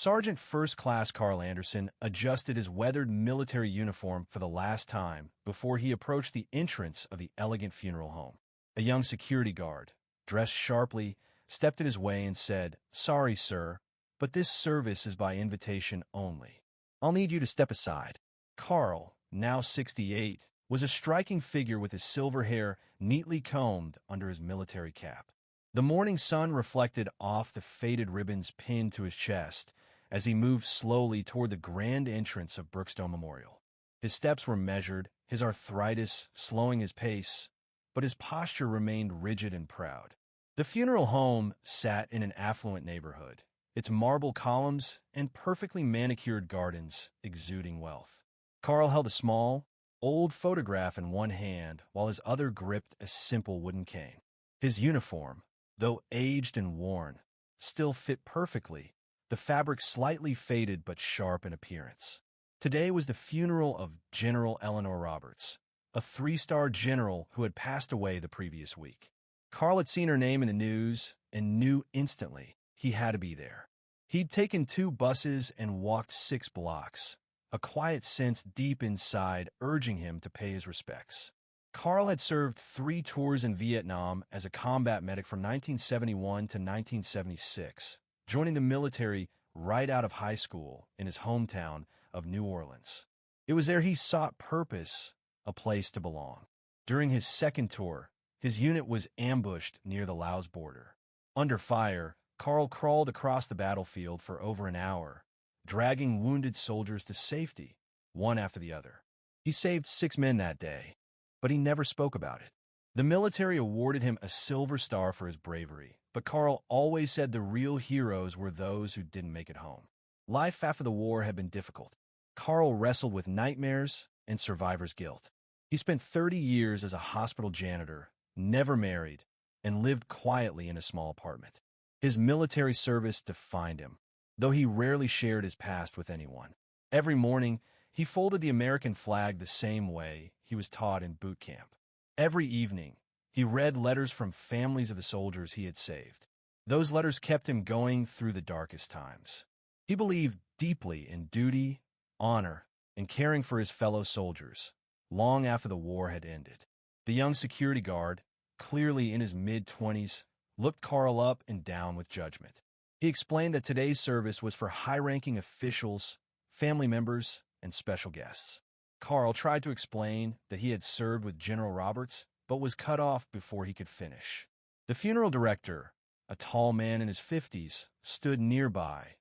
Sergeant First Class Carl Anderson adjusted his weathered military uniform for the last time before he approached the entrance of the elegant funeral home. A young security guard, dressed sharply, stepped in his way and said, "Sorry, sir, but this service is by invitation only. I'll need you to step aside." Carl, now 68, was a striking figure with his silver hair neatly combed under his military cap. The morning sun reflected off the faded ribbons pinned to his chest as he moved slowly toward the grand entrance of Brookstone Memorial. His steps were measured, his arthritis slowing his pace, but his posture remained rigid and proud. The funeral home sat in an affluent neighborhood, its marble columns and perfectly manicured gardens exuding wealth. Carl held a small, old photograph in one hand while his other gripped a simple wooden cane. His uniform, though aged and worn, still fit perfectly, the fabric slightly faded but sharp in appearance. Today was the funeral of General Eleanor Roberts, a 3-star general who had passed away the previous week. Carl had seen her name in the news and knew instantly he had to be there. He'd taken 2 buses and walked 6 blocks, a quiet sense deep inside urging him to pay his respects. Carl had served 3 tours in Vietnam as a combat medic from 1971 to 1976, joining the military right out of high school in his hometown of New Orleans. It was there he sought purpose, a place to belong. During his second tour, his unit was ambushed near the Laos border. Under fire, Carl crawled across the battlefield for over an hour, dragging wounded soldiers to safety, one after the other. He saved 6 men that day, but he never spoke about it. The military awarded him a Silver Star for his bravery, but Carl always said the real heroes were those who didn't make it home. Life after the war had been difficult. Carl wrestled with nightmares and survivor's guilt. He spent 30 years as a hospital janitor, never married, and lived quietly in a small apartment. His military service defined him, though he rarely shared his past with anyone. Every morning, he folded the American flag the same way he was taught in boot camp. Every evening, he read letters from families of the soldiers he had saved. Those letters kept him going through the darkest times. He believed deeply in duty, honor, and caring for his fellow soldiers, long after the war had ended. The young security guard, clearly in his mid-20s, looked Carl up and down with judgment. He explained that today's service was for high-ranking officials, family members, and special guests. Carl tried to explain that he had served with General Roberts, but was cut off before he could finish. The funeral director, a tall man in his 50s, stood nearby,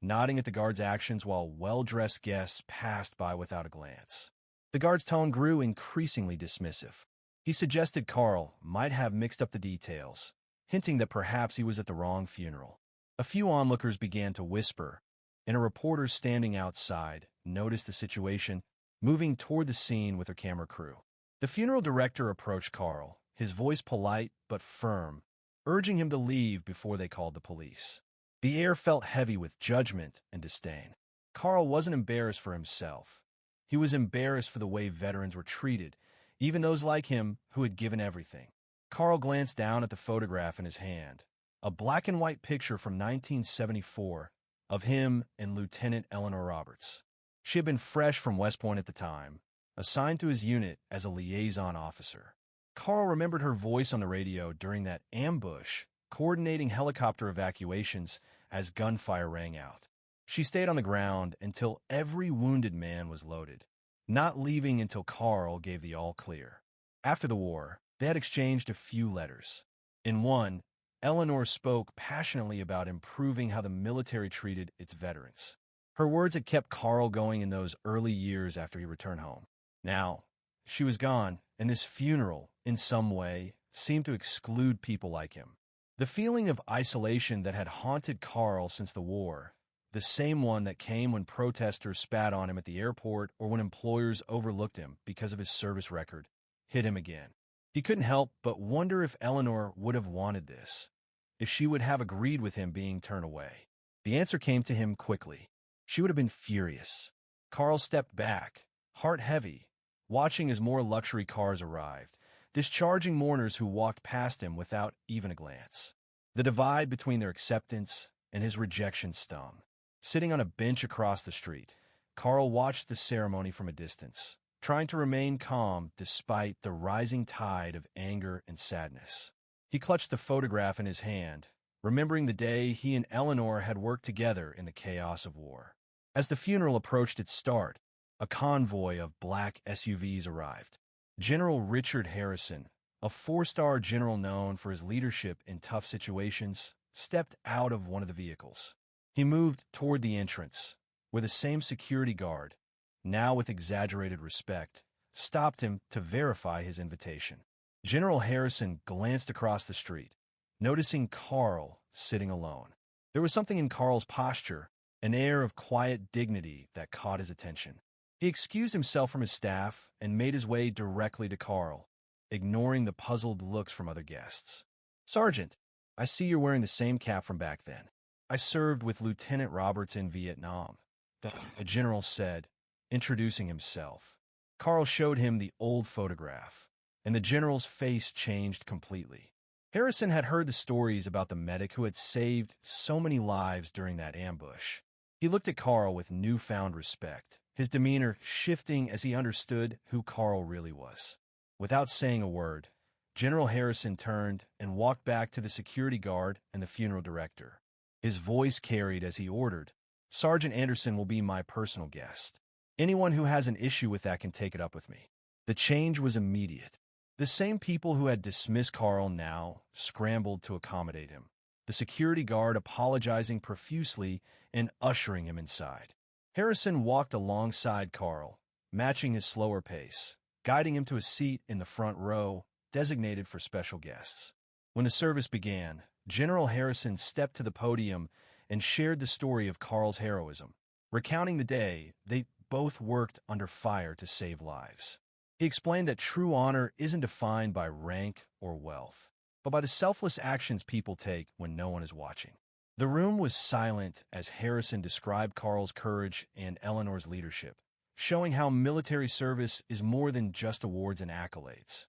nodding at the guard's actions while well-dressed guests passed by without a glance. The guard's tone grew increasingly dismissive. He suggested Carl might have mixed up the details, hinting that perhaps he was at the wrong funeral. A few onlookers began to whisper, and a reporter standing outside noticed the situation, moving toward the scene with her camera crew. The funeral director approached Carl, his voice polite but firm, urging him to leave before they called the police. The air felt heavy with judgment and disdain. Carl wasn't embarrassed for himself. He was embarrassed for the way veterans were treated, even those like him who had given everything. Carl glanced down at the photograph in his hand, a black-and-white picture from 1974 of him and Lieutenant Eleanor Roberts. She had been fresh from West Point at the time, assigned to his unit as a liaison officer. Carl remembered her voice on the radio during that ambush, coordinating helicopter evacuations as gunfire rang out. She stayed on the ground until every wounded man was loaded, not leaving until Carl gave the all-clear. After the war, they had exchanged a few letters. In one, Eleanor spoke passionately about improving how the military treated its veterans. Her words had kept Carl going in those early years after he returned home. Now, she was gone, and this funeral, in some way, seemed to exclude people like him. The feeling of isolation that had haunted Carl since the war, the same one that came when protesters spat on him at the airport or when employers overlooked him because of his service record, hit him again. He couldn't help but wonder if Eleanor would have wanted this, if she would have agreed with him being turned away. The answer came to him quickly. She would have been furious. Carl stepped back, heart heavy, watching as more luxury cars arrived, discharging mourners who walked past him without even a glance. The divide between their acceptance and his rejection stung. Sitting on a bench across the street, Carl watched the ceremony from a distance, trying to remain calm despite the rising tide of anger and sadness. He clutched the photograph in his hand, remembering the day he and Eleanor had worked together in the chaos of war. As the funeral approached its start, a convoy of black SUVs arrived. General Richard Harrison, a four-star general known for his leadership in tough situations, stepped out of one of the vehicles. He moved toward the entrance, where the same security guard, now with exaggerated respect, stopped him to verify his invitation. General Harrison glanced across the street, noticing Carl sitting alone. There was something in Carl's posture, an air of quiet dignity that caught his attention. He excused himself from his staff and made his way directly to Carl, ignoring the puzzled looks from other guests. "Sergeant, I see you're wearing the same cap from back then. I served with Lieutenant Roberts in Vietnam," the general said, introducing himself. Carl showed him the old photograph, and the general's face changed completely. Harrison had heard the stories about the medic who had saved so many lives during that ambush. He looked at Carl with newfound respect, his demeanor shifting as he understood who Carl really was. Without saying a word, General Harrison turned and walked back to the security guard and the funeral director. His voice carried as he ordered, "Sergeant Anderson will be my personal guest. Anyone who has an issue with that can take it up with me." The change was immediate. The same people who had dismissed Carl now scrambled to accommodate him, the security guard apologizing profusely and ushering him inside. Harrison walked alongside Carl, matching his slower pace, guiding him to a seat in the front row designated for special guests. When the service began, General Harrison stepped to the podium and shared the story of Carl's heroism, recounting the day they both worked under fire to save lives. He explained that true honor isn't defined by rank or wealth, but by the selfless actions people take when no one is watching. The room was silent as Harrison described Carl's courage and Eleanor's leadership, showing how military service is more than just awards and accolades.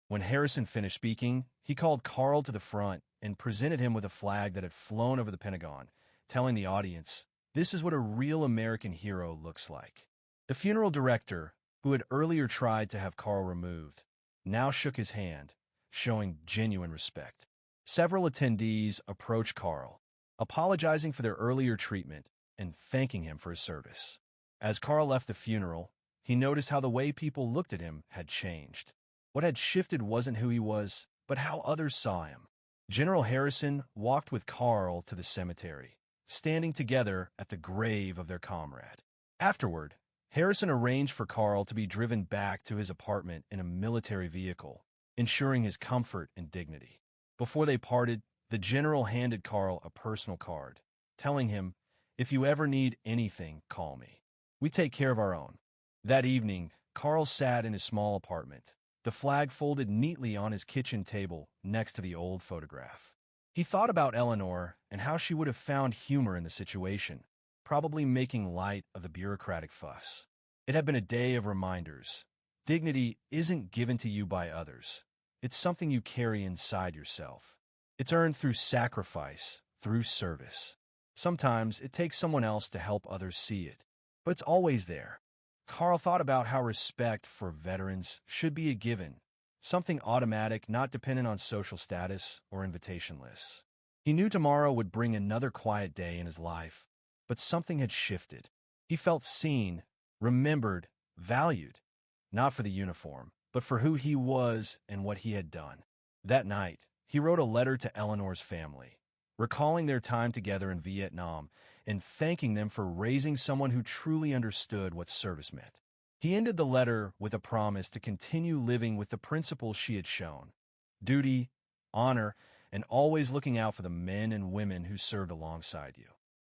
When Harrison finished speaking, he called Carl to the front and presented him with a flag that had flown over the Pentagon, telling the audience, "This is what a real American hero looks like." The funeral director, who had earlier tried to have Carl removed, now shook his hand, showing genuine respect. Several attendees approached Carl, apologizing for their earlier treatment and thanking him for his service. As Carl left the funeral, he noticed how the way people looked at him had changed. What had shifted wasn't who he was, but how others saw him. General Harrison walked with Carl to the cemetery, standing together at the grave of their comrade. Afterward, Harrison arranged for Carl to be driven back to his apartment in a military vehicle, ensuring his comfort and dignity. Before they parted, the general handed Carl a personal card, telling him, "If you ever need anything, call me. We take care of our own." That evening, Carl sat in his small apartment, the flag folded neatly on his kitchen table next to the old photograph. He thought about Eleanor and how she would have found humor in the situation, probably making light of the bureaucratic fuss. It had been a day of reminders. Dignity isn't given to you by others. It's something you carry inside yourself. It's earned through sacrifice, through service. Sometimes it takes someone else to help others see it, but it's always there. Carl thought about how respect for veterans should be a given, something automatic, not dependent on social status or invitation lists. He knew tomorrow would bring another quiet day in his life, but something had shifted. He felt seen, remembered, valued, not for the uniform, but for who he was and what he had done. That night, he wrote a letter to Eleanor's family, recalling their time together in Vietnam and thanking them for raising someone who truly understood what service meant. He ended the letter with a promise to continue living with the principles she had shown: duty, honor, and always looking out for the men and women who served alongside you.